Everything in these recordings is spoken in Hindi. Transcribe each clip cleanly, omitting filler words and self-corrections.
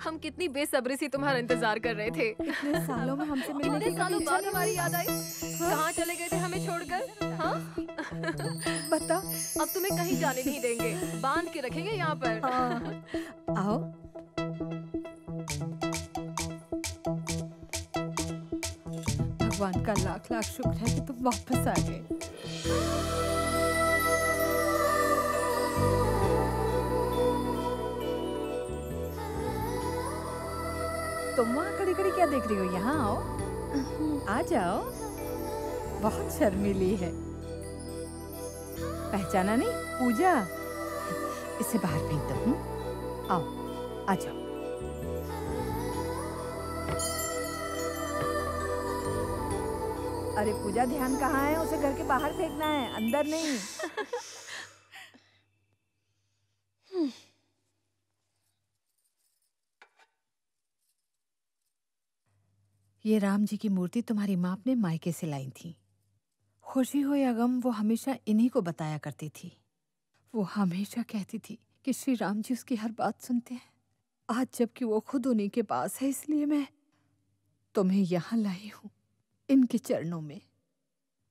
हम कितनी बेसब्री से तुम्हारा इंतजार कर रहे थे। इतने सालों में हमसे मिलने इतने की सालों कभी बाद इच्छा हमारी याद आई। कहाँ चले गए थे हमें छोड़कर? हाँ? बता। अब तुम्हें कहीं जाने नहीं देंगे, बांध के रखेंगे यहाँ पर। हाँ। आओ। भगवान का लाख लाख शुक्र है कि तुम वापस आ गए। तुम वहाँ खड़ी खड़ी क्या देख रही हो? यहाँ आओ, आ जाओ। बहुत शर्मीली है। पहचाना नहीं? पूजा। इसे बाहर फेंक दो। आओ, आ जाओ। अरे पूजा, ध्यान कहाँ है? उसे घर के बाहर फेंकना है, अंदर नहीं। ये राम जी की मूर्ति तुम्हारी माँ अपने मायके से लाई थी। खुशी हो या गम, वो हमेशा इन्हीं को बताया करती थी। वो हमेशा कहती थी कि श्री राम जी उसकी हर बात सुनते हैं। आज जबकि वो खुद उन्हीं के पास है, इसलिए मैं तुम्हें यहाँ लाई हूँ, इनके चरणों में।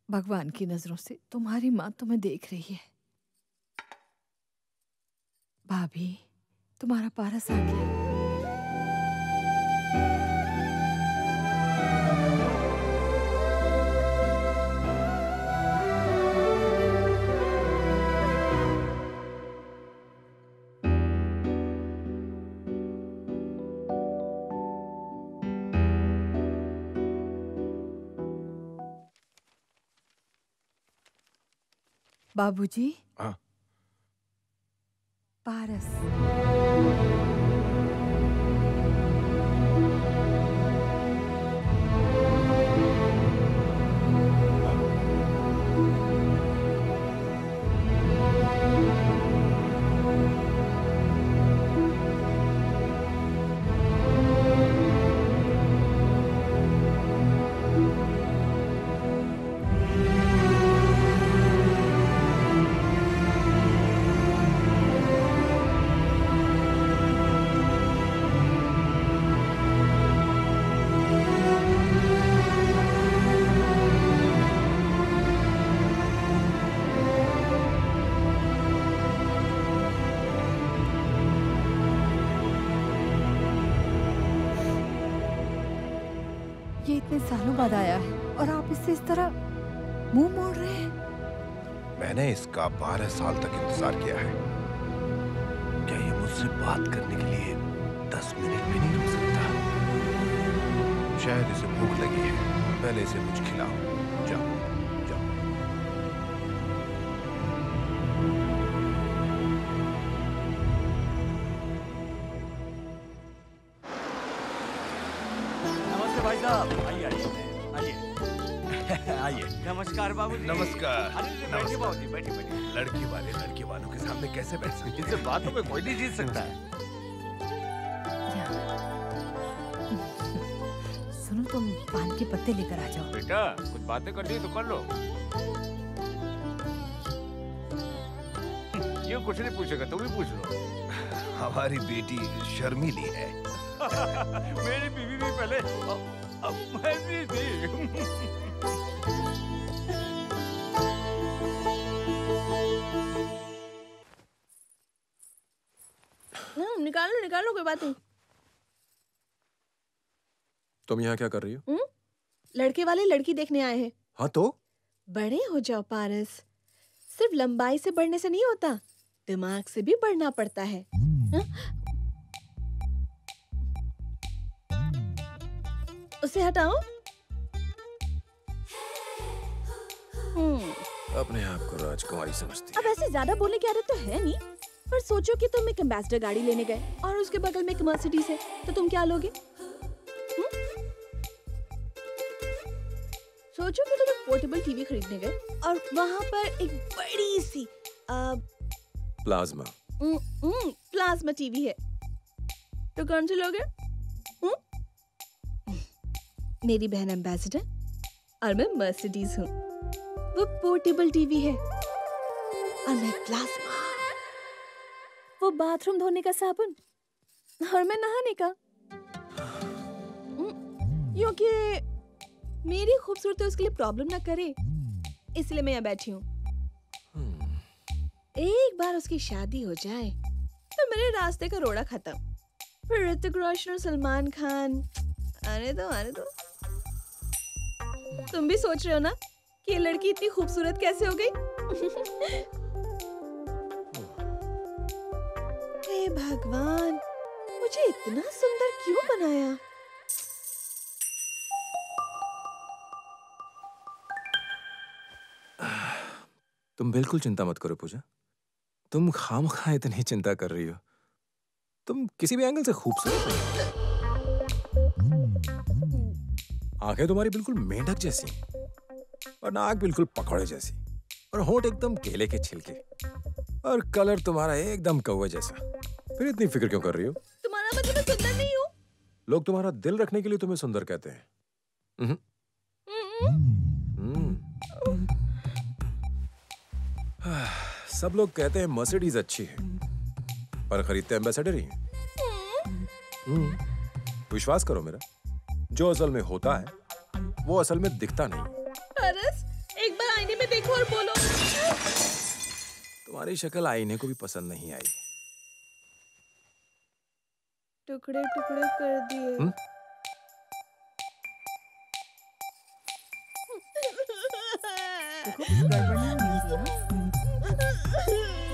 भगवान की नजरों से तुम्हारी माँ तुम्हें देख रही है। भाभी, तुम्हारा पारस आ गया। बाबूजी। हाँ। पारस। ये इतने सालों बाद आया है और आप इससे इस तरह मुंह मोड़ रहे हैं। मैंने इसका 12 साल तक इंतजार किया है। क्या ये मुझसे बात करने के लिए 10 मिनट भी नहीं रुक सकता? शायद इसे भूख लगी है। पहले इसे कुछ खिलाओ। जाओ जाओ। नमस्ते भाई साहब। आइए आइए आइए। नमस्कार बाबूजी। नमस्कार। बैठिए बाबूजी, बैठिए बैठिए। लड़की वाले लड़के वालों के सामने कैसे बैठ सकते? इनसे बातों में कोई नहीं जीत सकता है। सुनो, तुम पान के पत्ते लेकर आ जाओ। बेटा, कुछ बातें करनी है तो कर लो। ये कुछ नहीं पूछेगा, तुम ही पूछ लो। हमारी बेटी शर्मीली है। मेरी बीवी भी पहले ऐसी थी। निकालो निकालो, कोई बात नहीं। तुम यहाँ क्या कर रही हो? लड़के वाले लड़की देखने आए हैं। हाँ तो? बड़े हो जाओ पारस। सिर्फ लंबाई से बढ़ने से नहीं होता, दिमाग से भी बढ़ना पड़ता है। उसे हटाओ। अपने आप को राजकुमारी समझती अब ऐसे ज्यादा बोलने की आदत तो है नहीं, पर सोचो कि तुम एक एम्बेसडर गाड़ी लेने गए और उसके बगल में एक मर्सिडीज है, तो तुम क्या लोगे? सोचो कि तुम एक पोर्टेबल टीवी खरीदने गए और वहाँ पर एक बड़ी सी प्लाज्मा प्लाज्मा टीवी है, तो कौन से लोगे? मेरी बहन एम्बेसडर और मैं मर्सिडीज हूँ। वो पोर्टेबल टीवी है और मैं प्लाज्मा। वो बाथरूम धोने का साबुन और मैं नहाने का। क्योंकि मेरी खूबसूरती उसके लिए प्रॉब्लम ना करे, इसलिए मैं यहाँ बैठी हूँ। एक बार उसकी शादी हो जाए तो मेरे रास्ते का रोड़ा खत्म। फिर ऋतिक रोशन और सलमान खान, आने दो आने दो। तुम भी सोच रहे हो ना कि ये लड़की इतनी खूबसूरत कैसे हो गई? हे भगवान, मुझे इतना सुंदर क्यों बनाया? तुम बिल्कुल चिंता मत करो पूजा। तुम खामखा इतनी चिंता कर रही हो। तुम किसी भी एंगल से खूबसूरत नहीं हो। आंखें तुम्हारी बिल्कुल मेंढक जैसी और नाक बिल्कुल पकौड़े जैसी और होंठ एकदम केले के छिलके और कलर तुम्हारा एकदम कौवे जैसा। फिर इतनी फिक्र क्यों कर रही हो? तुम्हारा मतलब मैं सुंदर नहीं हूँ? लोग तुम्हारा दिल रखने के लिए तुम्हें सुंदर कहते हैं। सब लोग कहते हैं मर्सिडीज अच्छी है पर खरीदते एम्बेसडर ही हैं। विश्वास करो मेरा, जो असल में होता है वो असल में दिखता नहीं। पारस, एक बार आईने में देखो और बोलो। तुम्हारी शक्ल आईने को भी पसंद नहीं आई। टुकड़े टुकड़े कर दिए।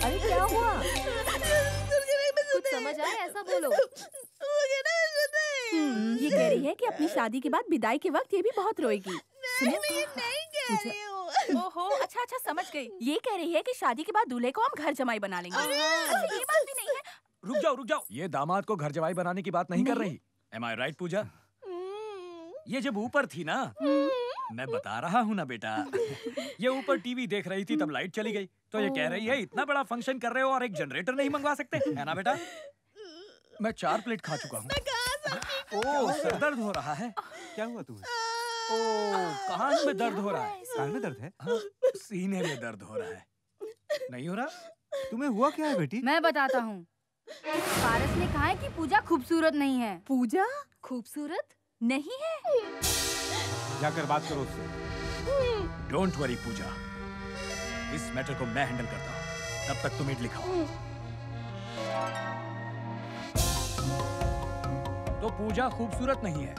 अरे क्या हुआ? कुछ समझ आया ऐसा बोलो। ये कह रही है कि अपनी शादी के बाद विदाई के वक्त ये भी बहुत रोएगी। नहीं कह रही हूँ। ओहो, अच्छा अच्छा समझ गई। ये कह रही है कि शादी के बाद दूल्हे को हम घर जमाई बना लेंगे। अच्छा ये बात भी नहीं है। रुक जाओ। ये दामाद को घर जमाई बनाने की बात नहीं कर रही। Am I right पूजा? ये जब ऊपर थी ना, मैं बता रहा हूँ ना बेटा, ये ऊपर टीवी देख रही थी तब लाइट चली गई, तो ये कह रही है इतना बड़ा फंक्शन कर रहे हो और एक जनरेटर नहीं मंगवा सकते, है ना बेटा? मैं 4 प्लेट खा चुका हूँ। ओह, सर दर्द हो रहा है। क्या हुआ तुम्हें? ओह, कान में दर्द हो रहा है। कान में दर्द है? हाँ, सीने में दर्द हो रहा है। नहीं हो रहा? तुम्हें हुआ क्या है बेटी? मैं बताता हूँ। पारस ने कहा है कि पूजा खूबसूरत नहीं है। पूजा खूबसूरत नहीं है? जाकर बात करो उससे। डोंट वरी पूजा, इस मैटर को मैं हैंडल करता हूँ। तब तक तुम इडली खाओ। तो पूजा खूबसूरत नहीं है।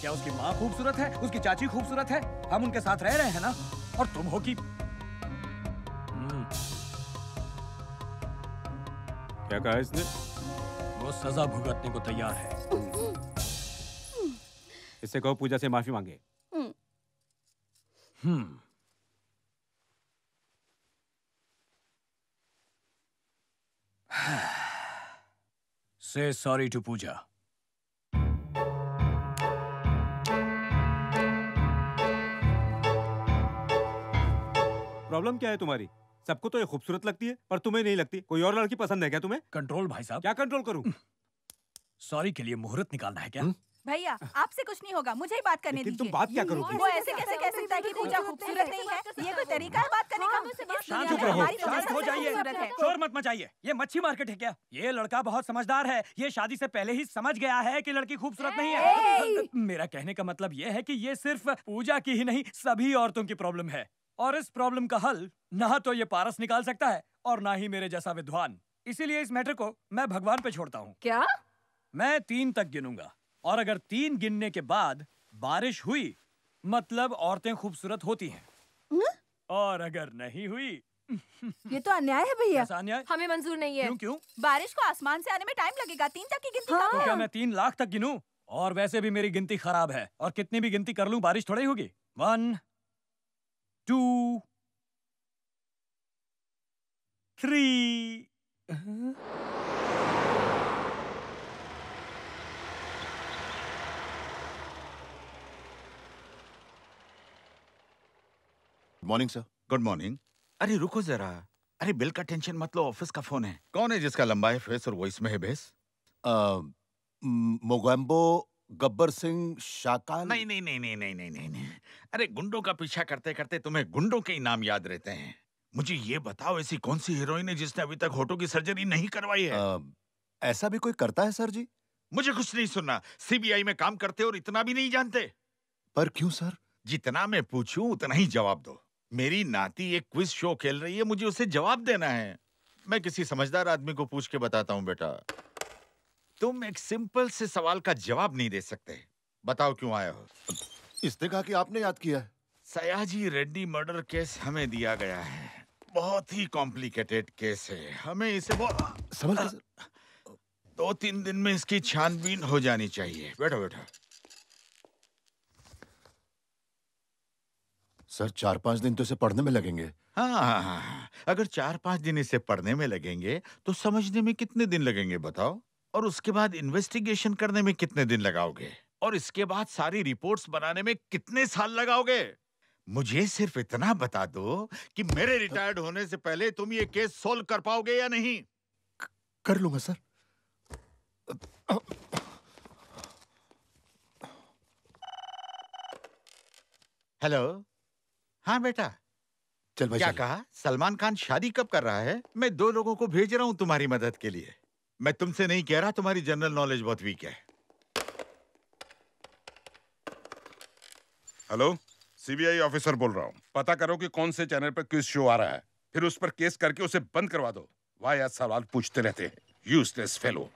क्या उसकी माँ खूबसूरत है? उसकी चाची खूबसूरत है? हम उनके साथ रह रहे हैं ना? और तुम हो कि क्या कहा इसने? वो सजा भुगतने को तैयार है। इससे कहो पूजा से माफी मांगे। Say sorry to Puja. Problem क्या है तुम्हारी? सबको तो ये खूबसूरत लगती है पर तुम्हें नहीं लगती। कोई और लड़की पसंद है क्या तुम्हें? कंट्रोल भाई साहब। क्या कंट्रोल करूं? सॉरी के लिए मुहूर्त निकालना है क्या? भैया आपसे कुछ नहीं होगा, मुझे ही बात करने दीजिए। तुम बात क्या करोगी? वो ऐसे कैसे कह सकता है कि पूजा खूबसूरत नहीं है? ये कोई तरीका है बात करने का? शांत रहो, शांत हो जाइए, शोर मत मचाइए। ये मच्छी मार्केट है क्या? ये लड़का बहुत समझदार है। ये शादी से पहले ही समझ गया है कि लड़की खूबसूरत नहीं है। मेरा कहने का मतलब ये है कि ये सिर्फ पूजा की ही नहीं, सभी औरतों की प्रॉब्लम है। और इस प्रॉब्लम का हल ना तो ये पारस निकाल सकता है और ना ही मेरे जैसा विद्वान। इसीलिए इस मैटर को मैं भगवान पे छोड़ता हूँ। क्या? मैं 3 तक गिनूंगा और अगर 3 गिनने के बाद बारिश हुई मतलब औरतें खूबसूरत होती हैं। और अगर नहीं हुई ये तो अन्याय है भैया। ऐसा अन्याय? हमें मंजूर नहीं है। क्यों? बारिश को आसमान से आने में टाइम लगेगा। 3 तक की गिनती तो क्या मैं 3 लाख तक गिनूं? और वैसे भी मेरी गिनती खराब है और कितनी भी गिनती कर लूं बारिश थोड़ी होगी। 1 2 3 मॉर्निंग सर। Good morning. अरे रुको जरा। अरे बिल का टेंशन मत लो, ऑफिस का फोन है। कौन है जिसका लंबा है फेस और वॉइस में है बेस? मोगैम्बो गब्बर सिंह शाकाल। नहीं नहीं नहीं नहीं नहीं नहीं नहीं नहीं। अरे गुंडों का पीछा करते करते तुम्हें गुंडों के ही नाम याद रहते हैं। मुझे ये बताओ ऐसी कौन सी हीरोइन है जिसने अभी तक होठों की सर्जरी नहीं करवाई है? ऐसा भी कोई करता है सर जी? मुझे कुछ नहीं सुनना। सीबीआई में काम करते और इतना भी नहीं जानते? पर क्यों सर? जितना मैं पूछूं उतना ही जवाब दो। मेरी नाती एक क्विज शो खेल रही है, मुझे उसे जवाब देना है। मैं किसी समझदार आदमी को पूछ के बताता हूं बेटा। तुम एक सिंपल से सवाल का जवाब नहीं दे सकते। बताओ क्यों आए हो? इसने कहा कि आपने याद किया है। सयाजी रेड्डी मर्डर केस हमें दिया गया है। बहुत ही कॉम्प्लिकेटेड केस है। हमें इसे समझ सर। 2-3 दिन में इसकी छानबीन हो जानी चाहिए। बैठो बैठो। सर 4-5 दिन तो इसे पढ़ने में लगेंगे। हाँ। अगर 4-5 दिन इसे पढ़ने में लगेंगे तो समझने में कितने दिन लगेंगे बताओ? और उसके बाद इन्वेस्टिगेशन करने में कितने दिन लगाओगे? और इसके बाद सारी रिपोर्ट्स बनाने में कितने साल लगाओगे? मुझे सिर्फ इतना बता दो कि मेरे रिटायर्ड होने से पहले तुम ये केस सोल्व कर पाओगे या नहीं? कर लूंगा सर। हेलो। हाँ बेटा। चल भाई। क्या कहा? सलमान खान शादी कब कर रहा है? मैं 2 लोगों को भेज रहा हूँ तुम्हारी मदद के लिए। मैं तुमसे नहीं कह रहा, तुम्हारी जनरल नॉलेज बहुत वीक है। हेलो, सीबीआई ऑफिसर बोल रहा हूँ। पता करो कि कौन से चैनल पर क्विज शो आ रहा है, फिर उस पर केस करके उसे बंद करवा दो। वाह यार, सवाल पूछते रहते हैं, यूजलेस फेलो।